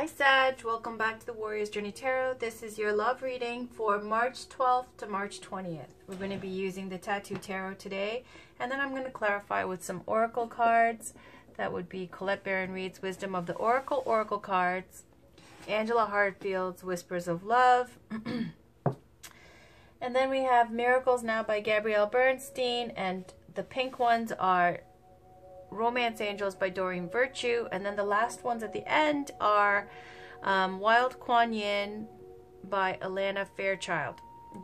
Hi Sag, welcome back to the Warrior's Journey Tarot. This is your love reading for March 12th to March 20th. We're going to be using the Tattoo Tarot today, and then I'm going to clarify with some Oracle cards. That would be Colette Baron Reid's Wisdom of the Oracle cards, Angela Hartfield's Whispers of Love, and then we have Miracles Now by Gabrielle Bernstein, and the pink ones are Romance Angels by Doreen Virtue, and then the last ones at the end are Wild Kuan Yin by Alana Fairchild.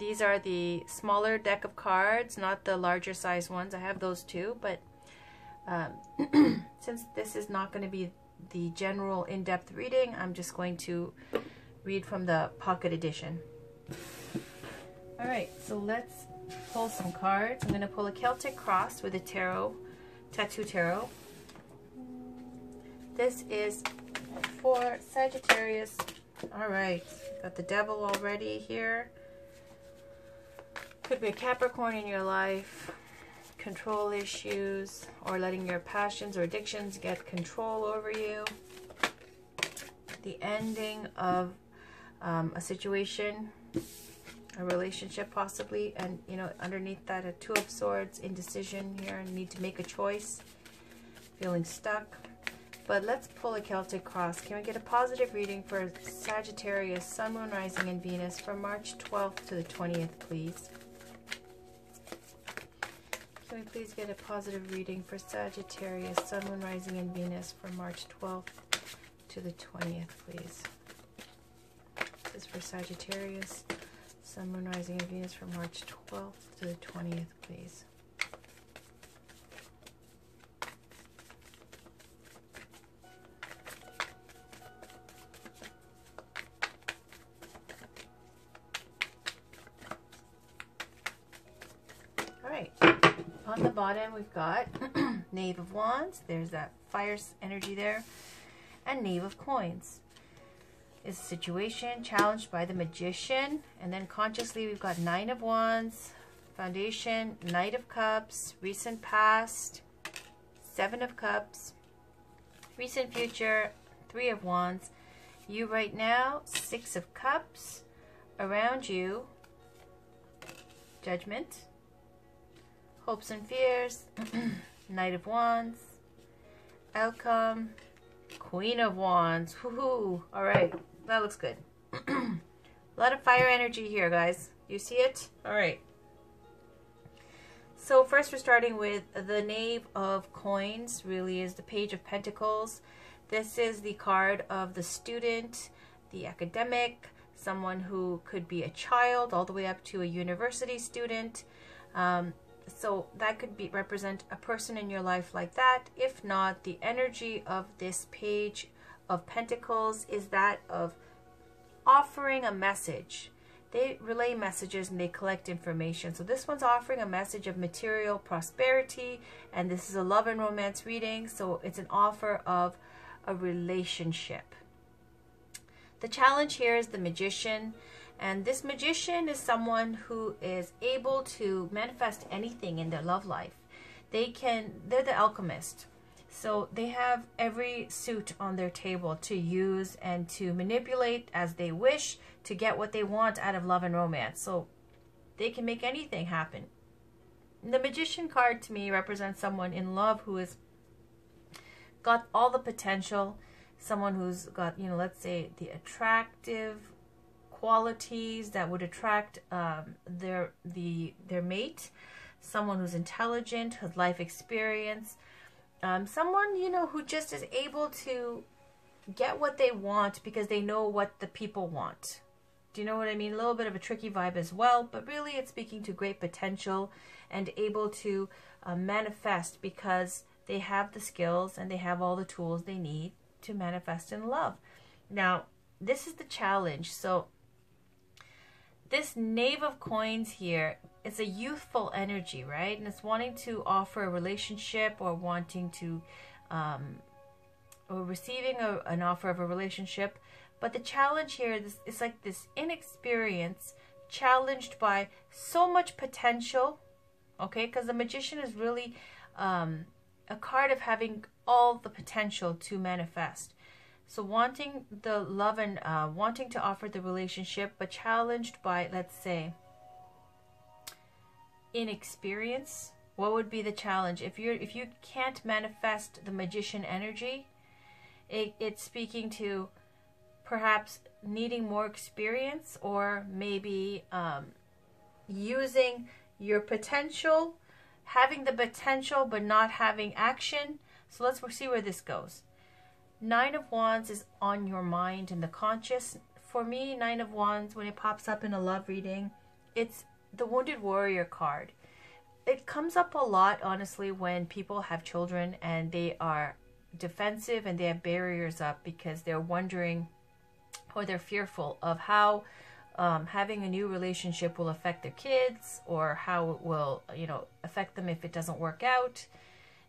These are the smaller deck of cards, not the larger size ones. I have those too, but since this is not going to be the general in-depth reading, I'm just going to read from the pocket edition. Alright, so let's pull some cards. I'm going to pull a Celtic Cross with a Tattoo Tarot. This is for Sagittarius. Alright, got the Devil already here. Could be a Capricorn in your life, control issues, or letting your passions or addictions get control over you. The ending of a situation, a relationship possibly, and you know, underneath that a Two of Swords, indecision here, and need to make a choice, feeling stuck. But let's pull a Celtic Cross. Can we get a positive reading for Sagittarius, Sun, Moon, Rising, and Venus for March 12th to the 20th, please? Can we please get a positive reading for Sagittarius, Sun, Moon, Rising, and Venus for March 12th to the 20th, please? This is for Sagittarius, Sun, Moon, Rising, and Venus from March 12th to the 20th, please. All right. On the bottom, we've got Knave of Wands. There's that fire energy there. And Knave of Coins. Is a situation challenged by the Magician, and then consciously we've got Nine of Wands, Foundation, Knight of Cups, recent past, Seven of Cups, recent future, Three of Wands, you right now, Six of Cups, around you, Judgment, hopes and fears, Knight of Wands, outcome, Queen of Wands. Woohoo! All right. That looks good. A lot of fire energy here, guys. You see it? All right. So first we're starting with the Knave of Coins. Really is the Page of Pentacles. This is the card of the student, the academic, someone who could be a child all the way up to a university student. So that could be represent a person in your life like that. If not, the energy of this Page of Pentacles is that of offering a message. They relay messages and they collect information. So this one's offering a message of material prosperity, and this is a love and romance reading, so it's an offer of a relationship. The challenge here is the Magician, and this Magician is someone who is able to manifest anything in their love life. They're the alchemist. So they have every suit on their table to use and to manipulate as they wish to get what they want out of love and romance. So they can make anything happen. The Magician card to me represents someone in love who has got all the potential, someone who's got, you know, let's say the attractive qualities that would attract their mate, someone who's intelligent, has life experience, someone, you know, who just is able to get what they want because they know what the people want. Do you know what I mean? A little bit of a tricky vibe as well, but really it's speaking to great potential and able to manifest because they have the skills and they have all the tools they need to manifest in love. Now, this is the challenge. So this Knave of Coins here, it's a youthful energy, right? And it's wanting to offer a relationship or wanting to, or receiving an offer of a relationship. But the challenge here is like this inexperience challenged by so much potential, okay? Because the Magician is really a card of having all the potential to manifest. So wanting the love and wanting to offer the relationship, but challenged by, let's say, inexperience. What would be the challenge? If you can't manifest the magician energy, it's speaking to perhaps needing more experience, or maybe using your potential, having the potential but not having action. So let's see where this goes. Nine of Wands is on your mind and the conscious. For me, Nine of Wands, when it pops up in a love reading, it's the Wounded Warrior card. It comes up a lot, honestly, when people have children and they are defensive and they have barriers up because they're wondering, or they're fearful of how having a new relationship will affect their kids, or how it will, affect them if it doesn't work out.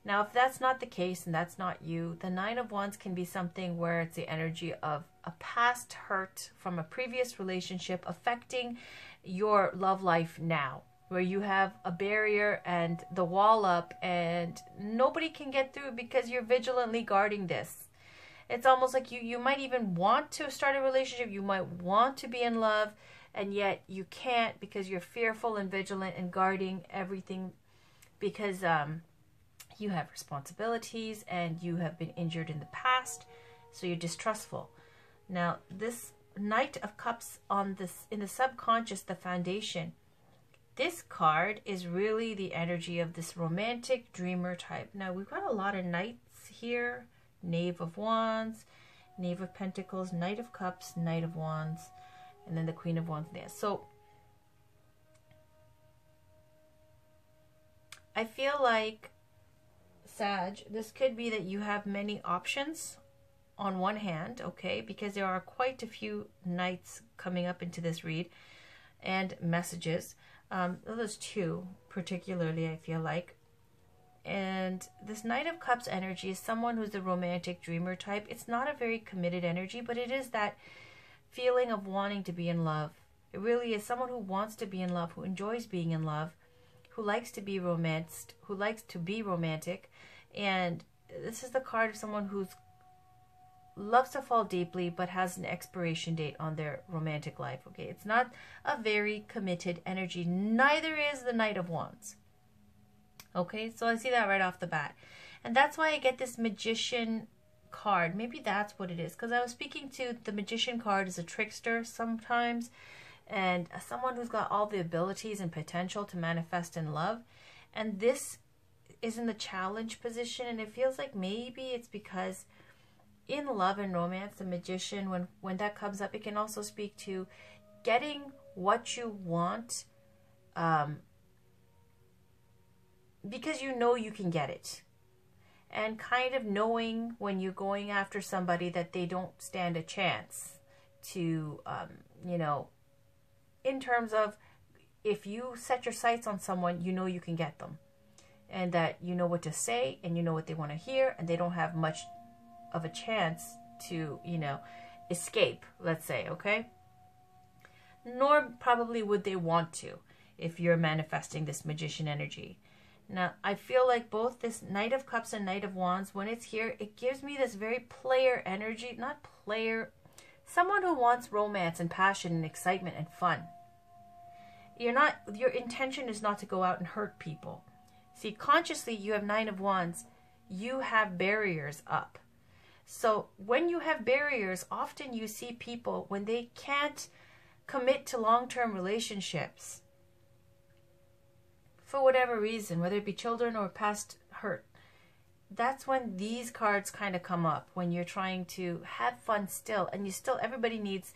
Now, if that's not the case and that's not you, the Nine of Wands can be something where it's the energy of a past hurt from a previous relationship affecting your love life now, where you have a barrier and the wall up and nobody can get through because you're vigilantly guarding this. It's almost like you might even want to start a relationship, you might want to be in love, and yet you can't because you're fearful and vigilant and guarding everything because you have responsibilities and you have been injured in the past, so you're distrustful. Now, this Knight of Cups on this, in the subconscious, the foundation, this card is really the energy of this romantic dreamer type. Now, we've got a lot of knights here. Knave of Wands, Knave of Pentacles, Knight of Cups, Knight of Wands, and then the Queen of Wands there. So I feel like, Sag, this could be that you have many options on one hand, okay, because there are quite a few knights coming up into this read and messages. There's two particularly, I feel like. And this Knight of Cups energy is someone who's the romantic dreamer type. It's not a very committed energy, but it is that feeling of wanting to be in love. It really is someone who wants to be in love, who enjoys being in love, who likes to be romanced, who likes to be romantic. And this is the card of someone who's loves to fall deeply but has an expiration date on their romantic life. Okay, it's not a very committed energy. Neither is the Knight of Wands. Okay, so I see that right off the bat. And that's why I get this Magician card. Maybe that's what it is, because I was speaking to the Magician card as a trickster sometimes, and someone who's got all the abilities and potential to manifest in love. And this is in the challenge position, and it feels like maybe it's because in love and romance, the Magician, when that comes up, it can also speak to getting what you want, because you know you can get it, and kind of knowing when you're going after somebody that they don't stand a chance to, in terms of if you set your sights on someone, you know you can get them, and that you know what to say and you know what they want to hear, and they don't have much of a chance to, escape, let's say, okay? Nor probably would they want to if you're manifesting this Magician energy. Now, I feel like both this Knight of Cups and Knight of Wands, when it's here, it gives me this very player energy. Not player, someone who wants romance and passion and excitement and fun. Your intention is not to go out and hurt people. See, consciously, you have Nine of Wands. You have barriers up. So when you have barriers, often you see people, when they can't commit to long-term relationships, for whatever reason, whether it be children or past hurt, that's when these cards kind of come up, when you're trying to have fun still. And everybody needs,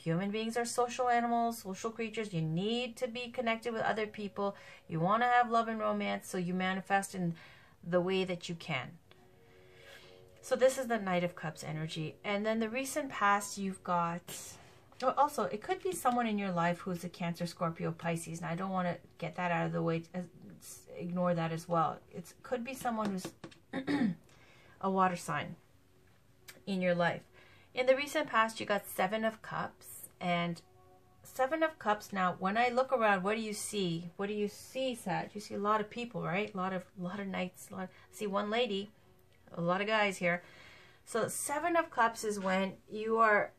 human beings are social animals, social creatures. You need to be connected with other people. You want to have love and romance, so you manifest in the way that you can. So this is the Knight of Cups energy. And then the recent past, you've got... Also, it could be someone in your life who's a Cancer, Scorpio, Pisces. Now, I don't want to get that out of the way. Ignore that as well. It could be someone who's a water sign in your life. In the recent past, you got Seven of Cups. And Seven of Cups, now, when I look around, what do you see? What do you see, Sag? You see a lot of people, right? A lot of knights. I see one lady, a lot of guys here. So Seven of Cups is when you are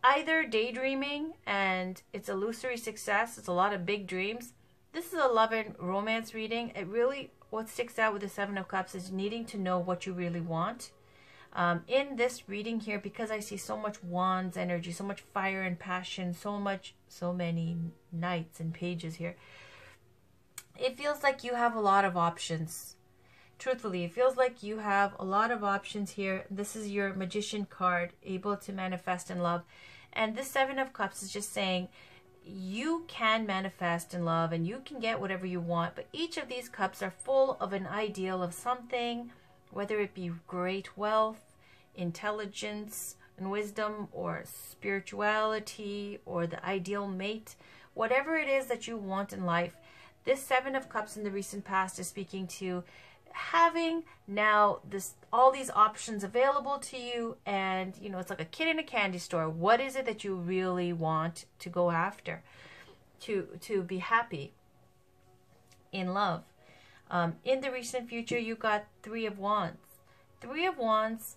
either daydreaming and it's illusory success, it's a lot of big dreams. This is a love and romance reading. It really, what sticks out with the Seven of Cups is needing to know what you really want. In this reading here, because I see so much wands energy, so much fire and passion, so many knights and pages here, it feels like you have a lot of options. Truthfully, it feels like you have a lot of options here. This is your Magician card, able to manifest in love. And this Seven of Cups is just saying you can manifest in love and you can get whatever you want. But each of these cups are full of an ideal of something, whether it be great wealth, intelligence and wisdom, or spirituality, or the ideal mate. Whatever it is that you want in life, this Seven of Cups in the recent past is speaking to having now all these options available to you, and you know, it's like a kid in a candy store. What is it that you really want to go after to be happy in love? In the recent future, you got Three of Wands. Three of Wands,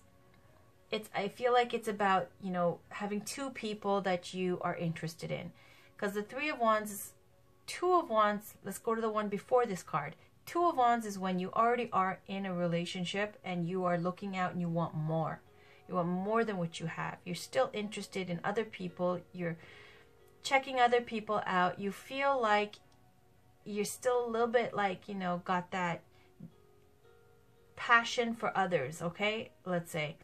I feel like it's about, you know, having two people that you are interested in, because the Three of Wands is Two of Wands. Let's go to the one before this card. Two of Wands is when you already are in a relationship and you are looking out and you want more. You want more than what you have. You're still interested in other people. You're checking other people out. You feel like you're still a little bit like, you know, got that passion for others, okay? Let's say.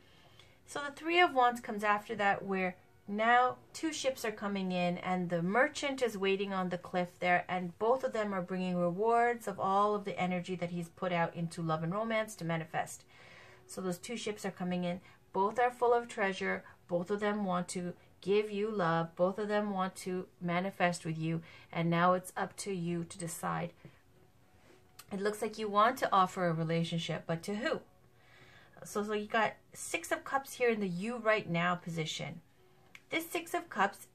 So the Three of Wands comes after that, where now two ships are coming in and the merchant is waiting on the cliff there, and both of them are bringing rewards of all of the energy that he's put out into love and romance to manifest. So those two ships are coming in. Both are full of treasure. Both of them want to give you love. Both of them want to manifest with you. And now it's up to you to decide. It looks like you want to offer a relationship, but to who? So you got Six of Cups here in the you right now position. This Six of Cups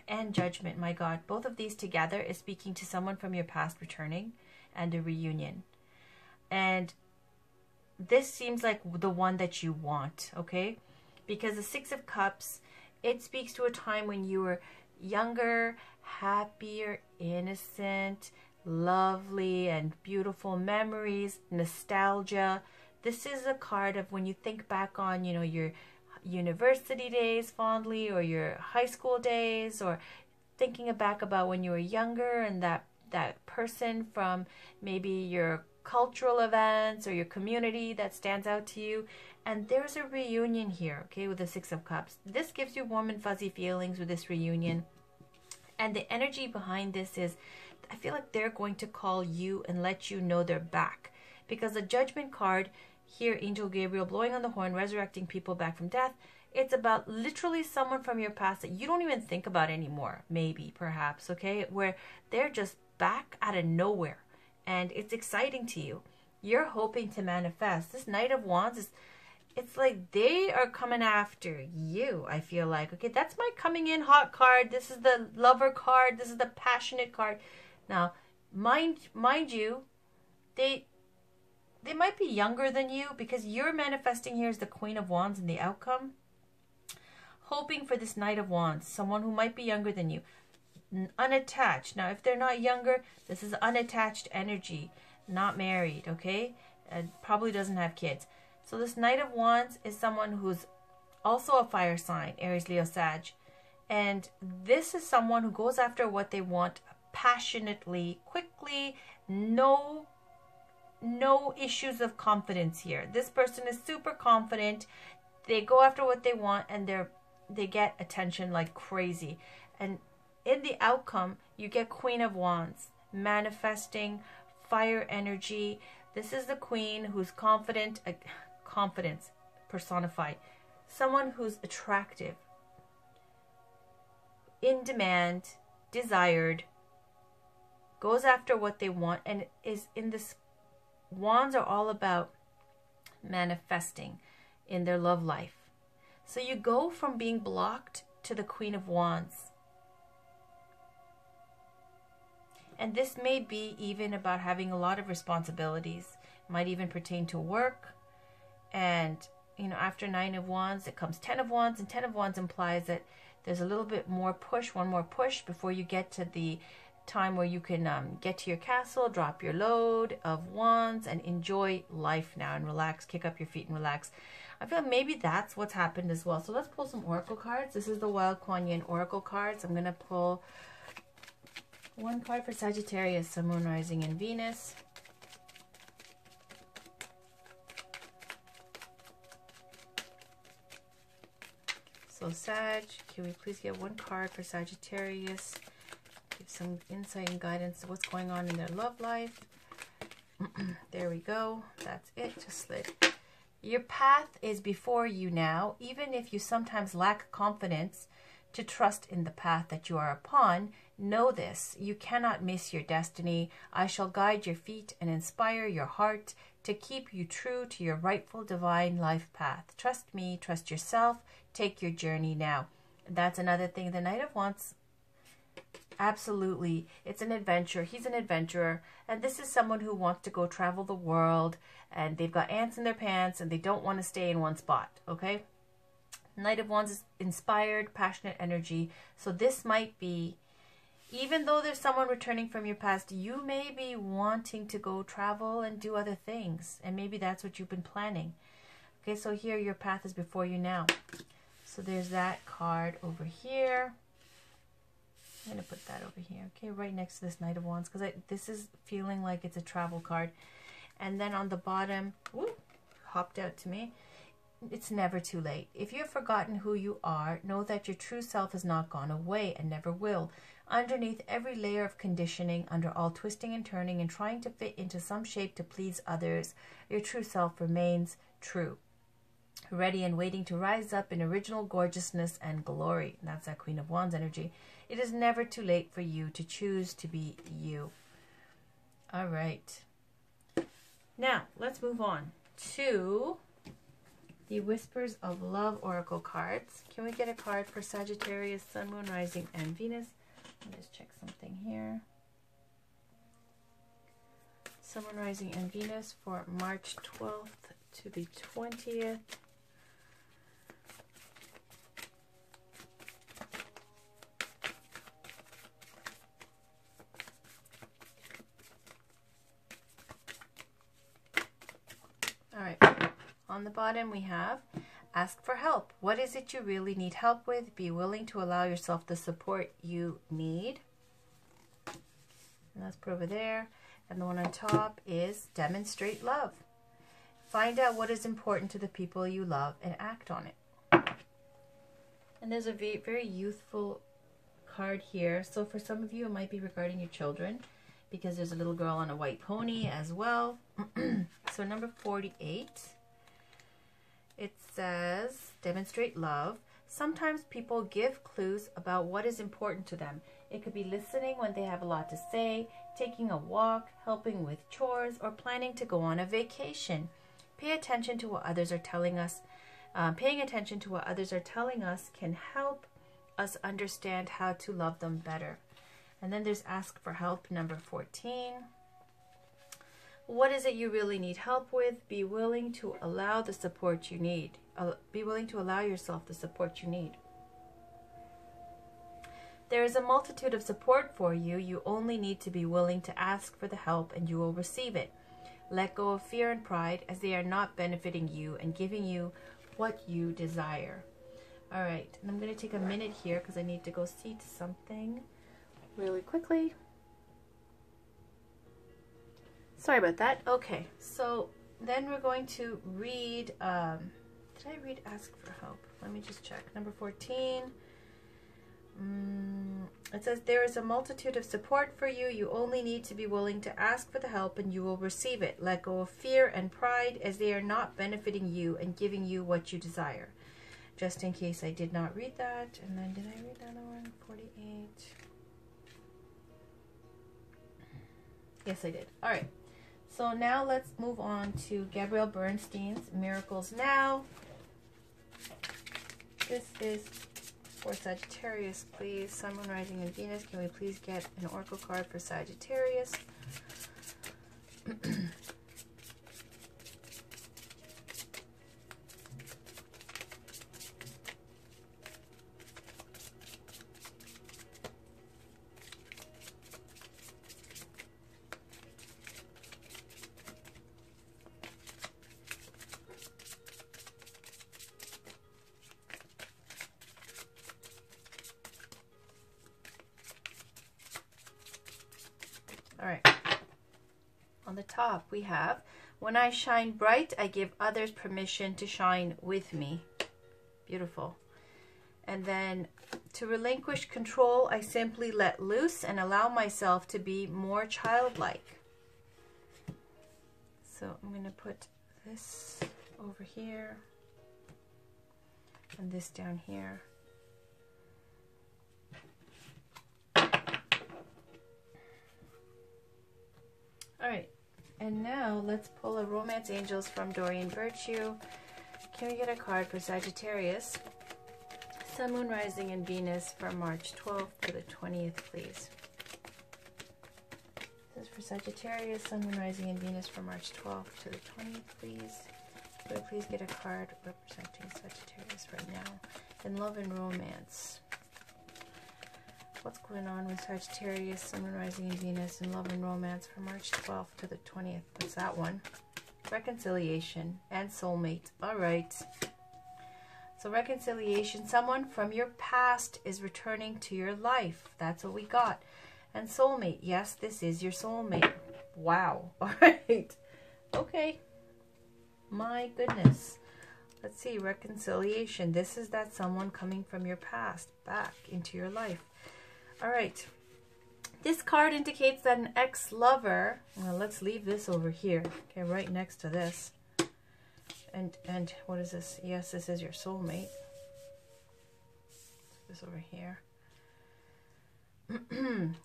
and Judgment, my God, both of these together is speaking to someone from your past returning and a reunion. And this seems like the one that you want, okay? Because the Six of Cups, it speaks to a time when you were younger, happier, innocent, lovely, and beautiful memories, nostalgia. This is a card of when you think back on, you know, your university days fondly, or your high school days, or thinking back about when you were younger and that person from maybe your cultural events or your community that stands out to you. And there's a reunion here, okay, with the Six of Cups. This gives you warm and fuzzy feelings with this reunion. And the energy behind this is, I feel like they're going to call you and let you know they're back. Because the Judgment card here, Angel Gabrielle blowing on the horn, resurrecting people back from death. It's about literally someone from your past that you don't even think about anymore, maybe, perhaps, okay? Where they're just back out of nowhere. And it's exciting to you. You're hoping to manifest. This Knight of Wands is, it's like they are coming after you, I feel like. Okay, that's my coming in hot card. This is the lover card. This is the passionate card. Now, mind you, they might be younger than you, because you're manifesting here as the Queen of Wands in the outcome. Hoping for this Knight of Wands, someone who might be younger than you. Unattached. Now, if they're not younger, this is unattached energy. Not married, okay? And probably doesn't have kids. So this Knight of Wands is someone who's also a fire sign, Aries, Leo, Sag. And this is someone who goes after what they want passionately, quickly, no issues of confidence here. This person is super confident. They go after what they want, and they get attention like crazy. And in the outcome, you get Queen of Wands, manifesting, fire energy. This is the queen who's confident, confidence personified. Someone who's attractive, in demand, desired, goes after what they want, and is in this. Wands are all about manifesting in their love life. So you go from being blocked to the Queen of Wands. And this may be even about having a lot of responsibilities. It might even pertain to work. And, you know, after 9 of Wands, it comes 10 of Wands, and 10 of Wands implies that there's a little bit more push, one more push before you get to the time where you can get to your castle, drop your load of Wands, and enjoy life now and relax, kick up your feet and relax. I feel maybe that's what's happened as well. So let's pull some oracle cards. This is the Wild Kuan Yin oracle cards. I'm going to pull one card for Sagittarius, Sun, Moon, Rising, and Venus. So Sag, can we please get one card for Sagittarius? Give some insight and guidance to what's going on in their love life. There we go. That's it. Just slid. Your path is before you now, even if you sometimes lack confidence to trust in the path that you are upon. Know this, you cannot miss your destiny. I shall guide your feet and inspire your heart to keep you true to your rightful divine life path. Trust me, trust yourself, take your journey now. That's another thing the Knight of Wands, absolutely, it's an adventure. He's an adventurer, and this is someone who wants to go travel the world, and they've got ants in their pants, and they don't want to stay in one spot, okay? Knight of Wands is inspired, passionate energy. So this might be, even though there's someone returning from your past, you may be wanting to go travel and do other things, and maybe that's what you've been planning. Okay, so here your path is before you now. So there's that card over here. I'm going to put that over here, okay, right next to this Knight of Wands, because this is feeling like it's a travel card. And then on the bottom, whoop, hopped out to me, it's never too late. If you've forgotten who you are, know that your true self has not gone away and never will. Underneath every layer of conditioning, under all twisting and turning and trying to fit into some shape to please others, your true self remains true, ready and waiting to rise up in original gorgeousness and glory. And that's that Queen of Wands energy. It is never too late for you to choose to be you. All right. Now, let's move on to the Whispers of Love oracle cards. Can we get a card for Sagittarius, Sun, Moon, Rising, and Venus? Let me just check something here. Sun, Moon, Rising, and Venus for March 12th to the 20th. All right. On the bottom we have, ask for help. What is it you really need help with? Be willing to allow yourself the support you need. And that's put over there. And the one on top is demonstrate love. Find out what is important to the people you love and act on it. And there's a very youthful card here. So for some of you, it might be regarding your children, because there's a little girl on a white pony as well. So number 48. It says, demonstrate love. Sometimes people give clues about what is important to them. It could be listening when they have a lot to say, taking a walk, helping with chores, or planning to go on a vacation. Pay attention to what others are telling us. Paying attention to what others are telling us can help us understand how to love them better. And then there's ask for help, number 14. What is it you really need help with? Be willing to allow the support you need. Be willing to allow yourself the support you need. There is a multitude of support for you. You only need to be willing to ask for the help and you will receive it. Let go of fear and pride, as they are not benefiting you and giving you what you desire. All right, and I'm going to take a minute here because I need to go see something really quickly. Sorry about that. Okay, so then we're going to read, did I read ask for help? Let me just check. Number 14. It says, there is a multitude of support for you. You only need to be willing to ask for the help and you will receive it. Let go of fear and pride, as they are not benefiting you and giving you what you desire. Just in case I did not read that. And then did I read the other one? 48. Yes, I did. All right. So now let's move on to Gabrielle Bernstein's Miracles Now. This is for Sagittarius, please. Sun, Moon, Rising, and Venus. Can we please get an oracle card for Sagittarius? All right. On the top, we have, when I shine bright, I give others permission to shine with me. Beautiful. And then, to relinquish control, I simply let loose and allow myself to be more childlike. So I'm going to put this over here and this down here. All right, and now let's pull a Romance Angels from Dorian Virtue. Can we get a card for Sagittarius? Sun, Moon, Rising, and Venus from March 12th to the 20th, please. This is for Sagittarius, Sun, Moon, Rising, and Venus from March 12th to the 20th, please. Could I please get a card representing Sagittarius right now in love and romance? What's going on with Sagittarius, Sun, Moon, Rising, and Venus in love and romance from March 12th to the 20th? What's that one? Reconciliation and soulmate. All right. So reconciliation, someone from your past is returning to your life. That's what we got. And soulmate. Yes, this is your soulmate. Wow. All right. Okay. My goodness. Let's see. Reconciliation. This is that someone coming from your past back into your life. All right. This card indicates that an ex-lover, well, let's leave this over here, okay, right next to this. And what is this? Yes, this is your soulmate. This over here.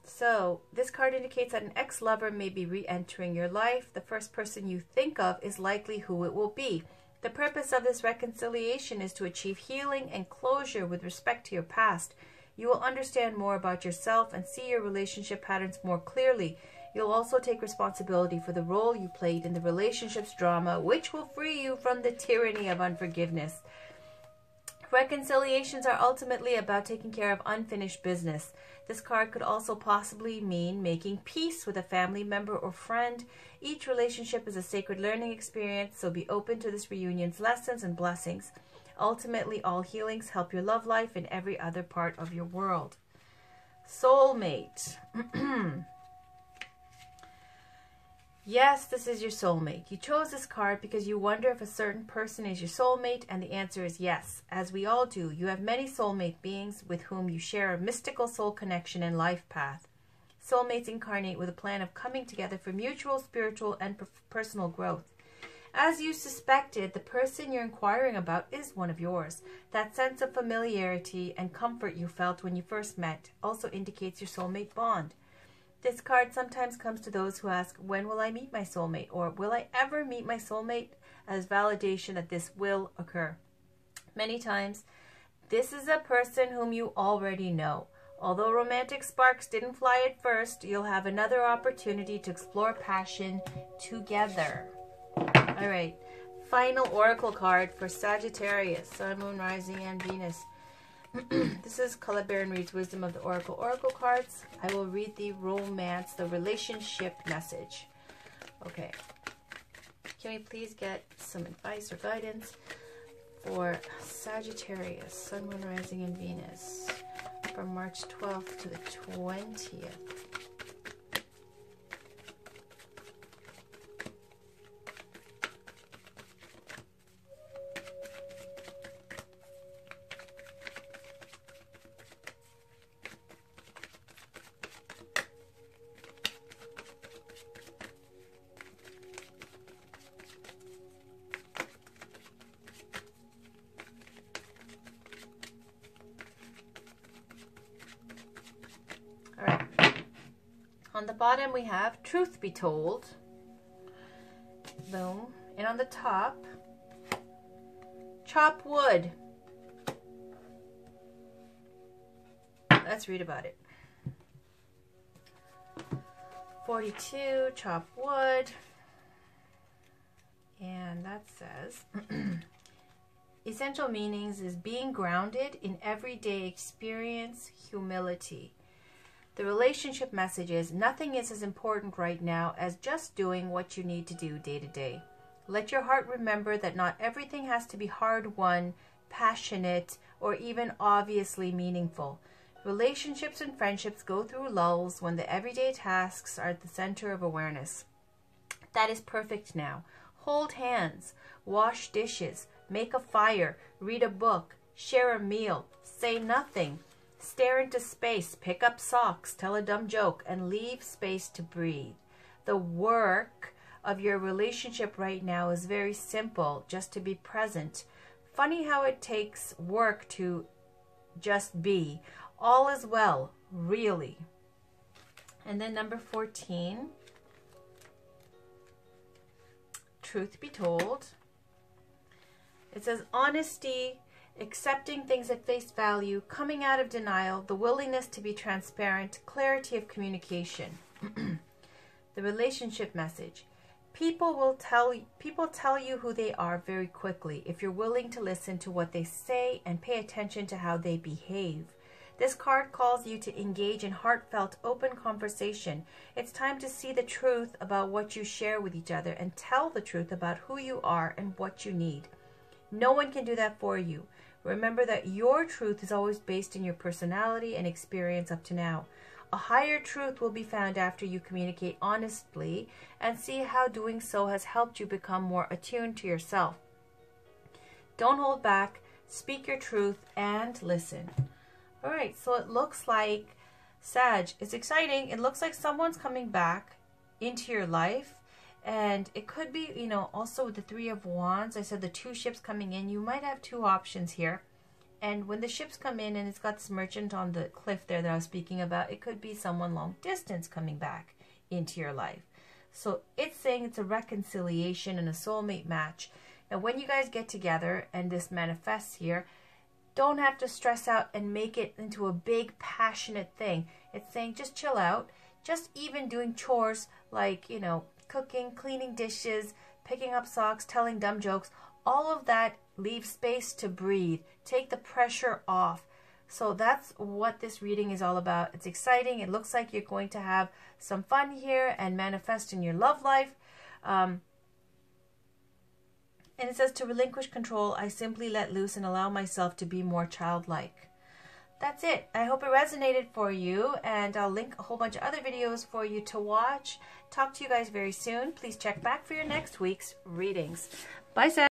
So, this card indicates that an ex-lover may be re-entering your life. The first person you think of is likely who it will be. The purpose of this reconciliation is to achieve healing and closure with respect to your past. You will understand more about yourself and see your relationship patterns more clearly. You'll also take responsibility for the role you played in the relationship's drama, which will free you from the tyranny of unforgiveness. Reconciliations are ultimately about taking care of unfinished business. This card could also possibly mean making peace with a family member or friend. Each relationship is a sacred learning experience, so be open to this reunion's lessons and blessings. Ultimately, all healings help your love life and every other part of your world. Soulmate. Yes, this is your soulmate. You chose this card because you wonder if a certain person is your soulmate, and the answer is yes. As we all do, you have many soulmate beings with whom you share a mystical soul connection and life path. Soulmates incarnate with a plan of coming together for mutual spiritual and personal growth. As you suspected, the person you're inquiring about is one of yours. That sense of familiarity and comfort you felt when you first met also indicates your soulmate bond. This card sometimes comes to those who ask, when will I meet my soulmate? Or will I ever meet my soulmate? As validation that this will occur. Many times, this is a person whom you already know. Although romantic sparks didn't fly at first, you'll have another opportunity to explore passion together. All right, final oracle card for Sagittarius, Sun, Moon, Rising, and Venus. This is Colette Baron reads Wisdom of the Oracle cards. I will read the romance, the relationship message. Okay. Can we please get some advice or guidance for Sagittarius, Sun, Moon, Rising, and Venus from March 12th to the 20th? On the bottom we have Truth Be Told. Boom. And on the top, Chop Wood. Let's read about it. 42, Chop Wood. And that says, essential meanings is being grounded in everyday experience, humility. The relationship message is, nothing is as important right now as just doing what you need to do day to day. Let your heart remember that not everything has to be hard-won, passionate, or even obviously meaningful. Relationships and friendships go through lulls when the everyday tasks are at the center of awareness. That is perfect now. Hold hands, wash dishes, make a fire, read a book, share a meal, say nothing, stare into space, pick up socks, tell a dumb joke, and leave space to breathe. The work of your relationship right now is very simple, just to be present. Funny how it takes work to just be. All is well, really. And then number 14, truth be told. It says honesty, accepting things at face value, coming out of denial, the willingness to be transparent, clarity of communication. The relationship message. People tell you who they are very quickly if you're willing to listen to what they say and pay attention to how they behave. This card calls you to engage in heartfelt, open conversation. It's time to see the truth about what you share with each other and tell the truth about who you are and what you need. No one can do that for you. Remember that your truth is always based in your personality and experience up to now. A higher truth will be found after you communicate honestly and see how doing so has helped you become more attuned to yourself. Don't hold back, speak your truth, and listen. All right, so it looks like, Sag, it's exciting. It looks like someone's coming back into your life. And it could be, you know, also with the Three of Wands. I said the two ships coming in. You might have two options here. And when the ships come in and it's got this merchant on the cliff there that I was speaking about, it could be someone long distance coming back into your life. So it's saying it's a reconciliation and a soulmate match. Now, when you guys get together and this manifests here, don't have to stress out and make it into a big passionate thing. It's saying just chill out. Just even doing chores like, you know, cooking, cleaning dishes, picking up socks, telling dumb jokes, all of that leaves space to breathe. Take the pressure off. So that's what this reading is all about. It's exciting. It looks like you're going to have some fun here and manifest in your love life. And it says to relinquish control, I simply let loose and allow myself to be more childlike. That's it. I hope it resonated for you, and I'll link a whole bunch of other videos for you to watch. Talk to you guys very soon. Please check back for your next week's readings. Bye, Sag.